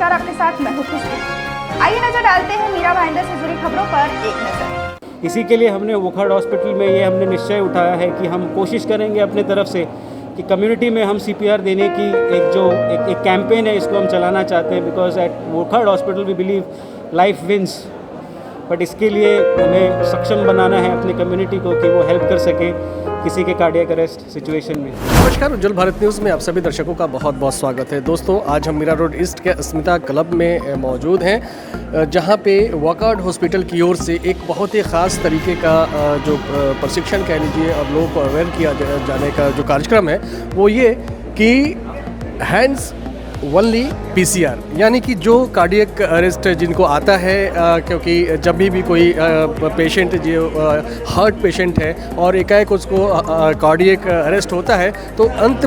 नमस्कार, आपके साथ मैं हूं खुशबू। आइए नजर डालते हैं मीरा भाईंदर से जुड़ी खबरों पर एक नजर। इसी के लिए हमने वोखर्ड हॉस्पिटल में ये हमने निश्चय उठाया है कि हम कोशिश करेंगे अपने तरफ से कि कम्युनिटी में हम सीपीआर देने की एक कैंपेन है, इसको हम चलाना चाहते हैं। Because at Wockhardt hospital we believe life wins, but इसके लिए हमें सक्षम बनाना है अपनी कम्युनिटी को कि वो हेल्प कर सके किसी के कार्डियक अरेस्ट सिचुएशन में। नमस्कार, उज्जवल भारत न्यूज़ में आप सभी दर्शकों का बहुत बहुत स्वागत है। दोस्तों, आज हम मीरा रोड ईस्ट के अस्मिता क्लब में मौजूद हैं, जहां पे वोखर्ड हॉस्पिटल की ओर से एक बहुत ही ख़ास तरीके का जो प्रशिक्षण कह लीजिए और लोगों को अवेयर किया जाने का जो कार्यक्रम है वो ये कि हैंड्स ओनली पीसीआर, यानी कि जो कार्डियक अरेस्ट जिनको आता है, क्योंकि जब भी कोई पेशेंट जो हार्ट पेशेंट है और एकाएक उसको कार्डियक अरेस्ट होता है तो अंत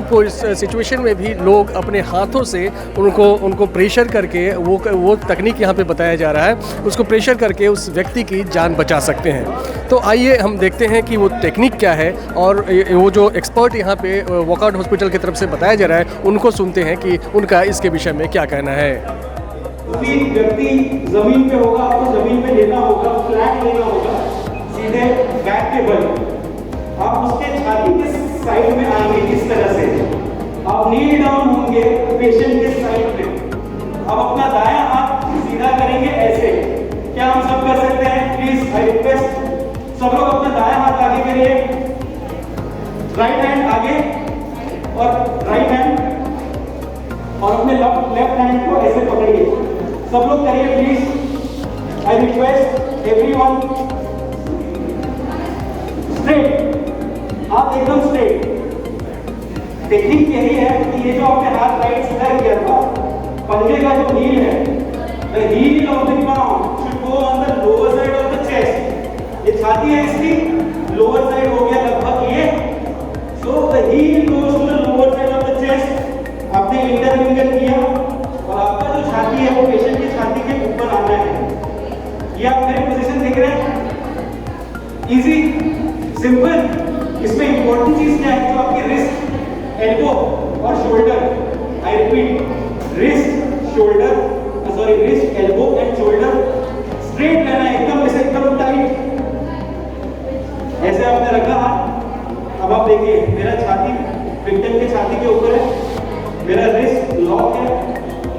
सिचुएशन में भी लोग अपने हाथों से उनको प्रेशर करके वो तकनीक यहाँ पे बताया जा रहा है, उसको प्रेशर करके उस व्यक्ति की जान बचा सकते हैं। तो आइए हम देखते हैं कि वो टेक्निक क्या है और वो जो एक्सपर्ट यहाँ पे वोखर्ड हॉस्पिटल की तरफ से बताया जा रहा है उनको सुनते हैं कि उनका इसके विषय में क्या कहना है। कोई व्यक्ति जमीन पे होगा, आपको जमीन पे लेना होगा, फ्लैट लेना होगा, सीधे बैक पे बल। आप उसके छाती के साइड में आएंगे, इस तरह से आप नील डाउन होंगे पेशेंट के साइड पे। आप अपना दायां हाथ सीधा करेंगे ऐसे। क्या हम सब कर सकते हैं? प्लीज आई रिक्वेस्ट, सब लोग अपना दायां हाथ आगे करिए, राइट हैंड आगे और राइट हैंड, और अपने लेफ्ट हैंड को ऐसे पकड़िए। सब लोग करिए please, I request everyone. Straight, आप एकदम स्ट्रेट। टेक्निक यही है कि ये जो आपने हाथ राइट सीधा किया था, पंजे का जो हील है, the heel of the palm should go on the lower side of the chest. ये छाती है इसकी, लोअर साइड हो गया लगभग ये, so the heel goes to the lower side of the chest. आपने इंटरविंगल किया और आपका जो छाती है वो पेशेंट की छाती के ऊपर आना है। ये आप मेरी पोजीशन देख रहे हैं, इजी सिंपल। इसमें इंपॉर्टेंट चीज क्या है? जो आपकी रिस्ट, एल्बो और shoulder, I repeat, wrist shoulder, sorry wrist, elbow and shoulder straight रहना है, एकदम ऐसे, एकदम टाइट। ऐसे आपने रखा हाथ। अब आप देखिए, मेरा छाती विक्टिम के छाती के ऊपर है, मेरा रिस्ट लॉक है,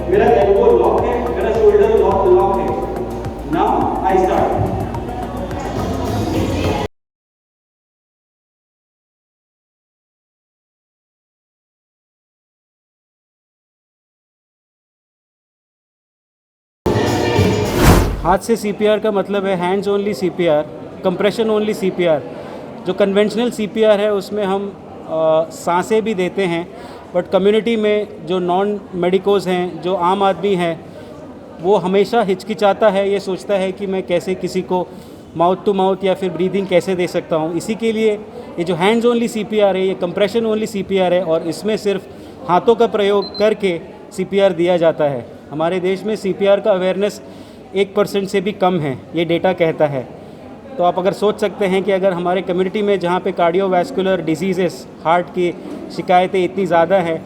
मेरा एल्बो लॉक है, मेरा शोल्डर लॉक है। Now I start. हाथ से सीपीआर का मतलब है hands only CPR, compression only CPR. जो कन्वेंशनल सीपीआर है उसमें हम सांसें भी देते हैं, बट कम्युनिटी में जो नॉन मेडिकोज हैं, जो आम आदमी है, वो हमेशा हिचकिचाता है, ये सोचता है कि मैं कैसे किसी को माउथ टू माउथ या फिर ब्रीदिंग कैसे दे सकता हूँ। इसी के लिए ये जो हैंड्स ओनली सीपीआर है, ये कंप्रेशन ओनली सीपीआर है और इसमें सिर्फ हाथों का प्रयोग करके सीपीआर दिया जाता है। हमारे देश में सीपीआर का अवेयरनेस 1% से भी कम है, ये डेटा कहता है। तो आप अगर सोच सकते हैं कि अगर हमारे कम्युनिटी में जहाँ पे कार्डियोवैस्कुलर डिजीज़ेस, हार्ट की शिकायतें इतनी ज़्यादा हैं,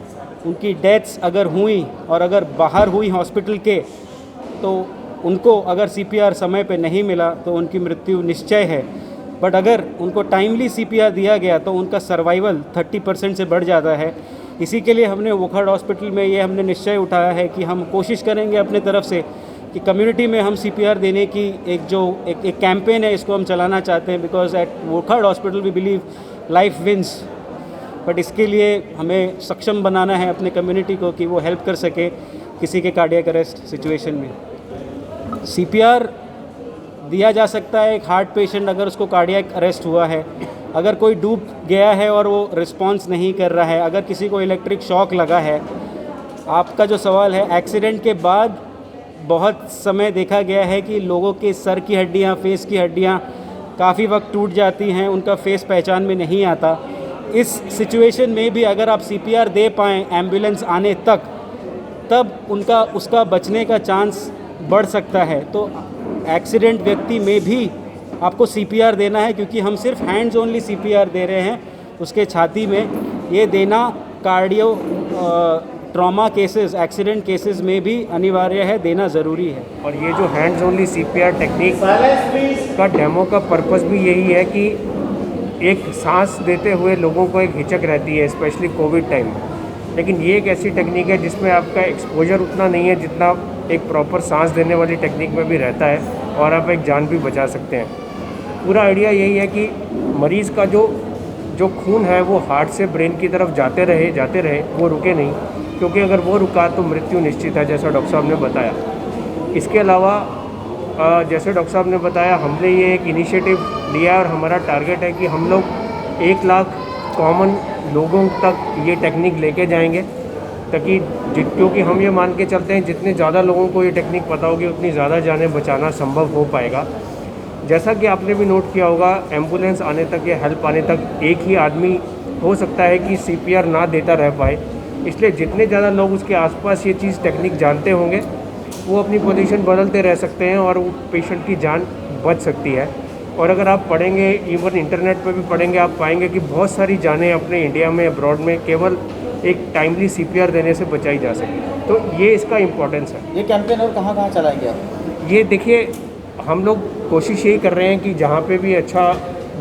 उनकी डेथ्स अगर हुई और अगर बाहर हुई हॉस्पिटल के, तो उनको अगर सीपीआर समय पे नहीं मिला तो उनकी मृत्यु निश्चय है। बट अगर उनको टाइमली सीपीआर दिया गया तो उनका सर्वाइवल 30% से बढ़ जाता है। इसी के लिए हमने वोखर्ड हॉस्पिटल में ये हमने निश्चय उठाया है कि हम कोशिश करेंगे अपने तरफ से कि कम्युनिटी में हम सीपीआर देने की एक कैंपेन है, इसको हम चलाना चाहते हैं। Because at Wockhardt hospital we believe life wins, but इसके लिए हमें सक्षम बनाना है अपने कम्युनिटी को कि वो हेल्प कर सके किसी के कार्डियक अरेस्ट सिचुएशन में। सीपीआर दिया जा सकता है एक हार्ट पेशेंट अगर उसको कार्डियक अरेस्ट हुआ है, अगर कोई डूब गया है और वो रिस्पॉन्स नहीं कर रहा है, अगर किसी को इलेक्ट्रिक शॉक लगा है। आपका जो सवाल है, एक्सीडेंट के बाद बहुत समय देखा गया है कि लोगों के सर की हड्डियाँ, फेस की हड्डियाँ काफ़ी वक्त टूट जाती हैं, उनका फेस पहचान में नहीं आता। इस सिचुएशन में भी अगर आप सीपीआर दे पाएँ एम्बुलेंस आने तक, तब उसका बचने का चांस बढ़ सकता है। तो एक्सीडेंट व्यक्ति में भी आपको सीपीआर देना है, क्योंकि हम सिर्फ हैंड्स ओनली सीपीआर दे रहे हैं उसके छाती में। ये देना ट्रॉमा केसेस, एक्सीडेंट केसेस में भी अनिवार्य है, देना ज़रूरी है। और ये जो हैंड्स ओनली CPR टेक्निक का डेमो का पर्पस भी यही है कि एक सांस देते हुए लोगों को एक हिचक रहती है, स्पेशली कोविड टाइम में, लेकिन ये एक ऐसी टेक्निक है जिसमें आपका एक्सपोजर उतना नहीं है जितना एक प्रॉपर सांस देने वाली टेक्निक में भी रहता है, और आप एक जान भी बचा सकते हैं। पूरा आइडिया यही है कि मरीज़ का जो खून है वो हार्ट से ब्रेन की तरफ जाते रहे, वो रुके नहीं, क्योंकि अगर वो रुका तो मृत्यु निश्चित है, जैसा डॉक्टर साहब ने बताया। इसके अलावा जैसे डॉक्टर साहब ने बताया, हमने ये एक इनिशिएटिव लिया और हमारा टारगेट है कि हम लोग 1 लाख कॉमन लोगों तक ये टेक्निक लेके जाएंगे, ताकि क्योंकि हम ये मान के चलते हैं जितने ज़्यादा लोगों को ये टेक्निक पता होगी उतनी ज़्यादा जानें बचाना संभव हो पाएगा। जैसा कि आपने भी नोट किया होगा, एम्बुलेंस आने तक या हेल्प आने तक एक ही आदमी हो सकता है कि CPR ना देता रह पाए, इसलिए जितने ज़्यादा लोग उसके आसपास ये चीज़ टेक्निक जानते होंगे वो अपनी पोजीशन बदलते रह सकते हैं और वो पेशेंट की जान बच सकती है। और अगर आप पढ़ेंगे, इवन इंटरनेट पर भी पढ़ेंगे, आप पाएंगे कि बहुत सारी जानें अपने इंडिया में, अब्रॉड में केवल एक टाइमली CPR देने से बचाई जा सके। तो ये इसका इम्पोर्टेंस है। ये कैंपेन और कहाँ चलाएंगे आप? ये देखिए, हम लोग कोशिश यही कर रहे हैं कि जहाँ पे भी अच्छा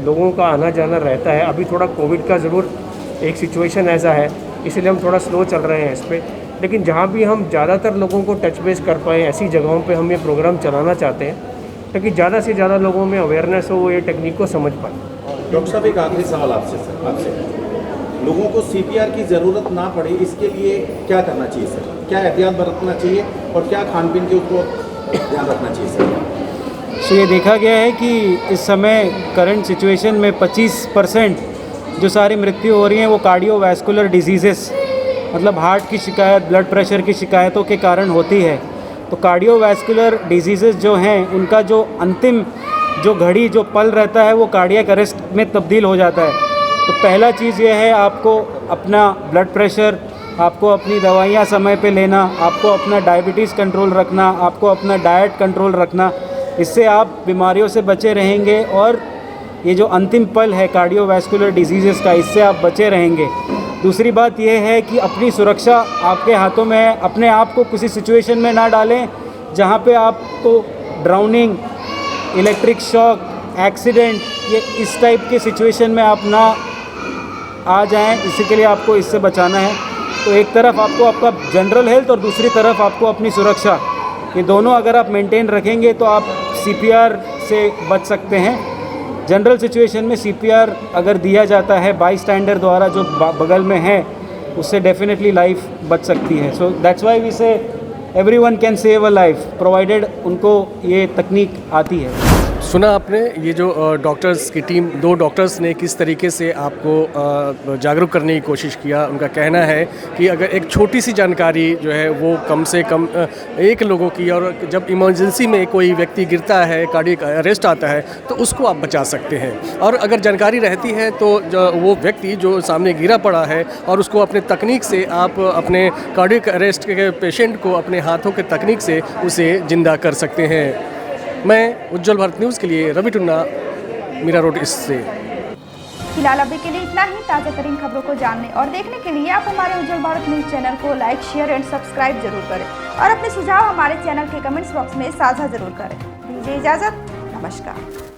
लोगों का आना जाना रहता है, अभी थोड़ा कोविड का ज़रूर एक सिचुएशन ऐसा है, इसलिए हम थोड़ा स्लो चल रहे हैं इस पर, लेकिन जहाँ भी हम ज़्यादातर लोगों को टच बेस कर पाएँ, ऐसी जगहों पे हम ये प्रोग्राम चलाना चाहते हैं ताकि ज़्यादा से ज़्यादा लोगों में अवेयरनेस हो, वो ये टेक्निक को समझ पाए। डॉक्टर साहब, एक आखिरी सवाल आपसे लोगों को CPR की ज़रूरत ना पड़े इसके लिए क्या करना चाहिए सर? क्या एहतियात बरतना चाहिए और क्या खान पीन के ऊपर ध्यान रखना चाहिए सर? तो ये देखा गया है कि इस समय करंट सिचुएशन में 25% जो सारी मृत्यु हो रही हैं वो कार्डियोवैस्कुलर डिजीज़ेस, मतलब हार्ट की शिकायत, ब्लड प्रेशर की शिकायतों के कारण होती है। तो कार्डियोवैस्कुलर डिजीज़ेस जो हैं उनका जो अंतिम जो घड़ी, जो पल रहता है वो कार्डियक अरेस्ट में तब्दील हो जाता है। तो पहला चीज़ ये है, आपको अपना ब्लड प्रेशर, आपको अपनी दवाइयाँ समय पे लेना, आपको अपना डायबिटीज़ कंट्रोल रखना, आपको अपना डाइट कंट्रोल रखना। इससे आप बीमारियों से बचे रहेंगे और ये जो अंतिम पल है कार्डियोवैस्कुलर डिजीज़ेस का, इससे आप बचे रहेंगे। दूसरी बात यह है कि अपनी सुरक्षा आपके हाथों में है। अपने आप को किसी सिचुएशन में ना डालें जहाँ पे आपको ड्राउनिंग, इलेक्ट्रिक शॉक, एक्सीडेंट, ये इस टाइप के सिचुएशन में आप ना आ जाएं। इसी के लिए आपको इससे बचाना है। तो एक तरफ आपको आपका जनरल हेल्थ और दूसरी तरफ आपको अपनी सुरक्षा, ये दोनों अगर आप मेंटेन रखेंगे तो आप CPR से बच सकते हैं। जनरल सिचुएशन में CPR अगर दिया जाता है बाई स्टैंडर द्वारा जो बगल में है, उससे डेफिनेटली लाइफ बच सकती है। सो दैट्स वाई वी से everyone can save a life provided उनको ये तकनीक आती है। सुना आपने ये जो डॉक्टर्स की टीम, 2 डॉक्टर्स ने किस तरीके से आपको जागरूक करने की कोशिश किया। उनका कहना है कि अगर एक छोटी सी जानकारी जो है वो कम से कम 1 लोगों की, और जब इमरजेंसी में कोई व्यक्ति गिरता है, कार्डियक अरेस्ट आता है, तो उसको आप बचा सकते हैं। और अगर जानकारी रहती है तो वो व्यक्ति जो सामने गिरा पड़ा है और उसको अपने तकनीक से आप अपने कार्डियक अरेस्ट के पेशेंट को अपने हाथों के तकनीक से उसे जिंदा कर सकते हैं। मैं उज्जवल भारत न्यूज़ के लिए रवि टुन्ना, मीरा रोड ईस्ट से। फिलहाल अभी के लिए इतना ही। ताज़ा तरीन खबरों को जानने और देखने के लिए आप हमारे उज्जवल भारत न्यूज़ चैनल को लाइक, शेयर एंड सब्सक्राइब जरूर करें और अपने सुझाव हमारे चैनल के कमेंट्स बॉक्स में साझा जरूर करें। दीजिए इजाज़त, नमस्कार।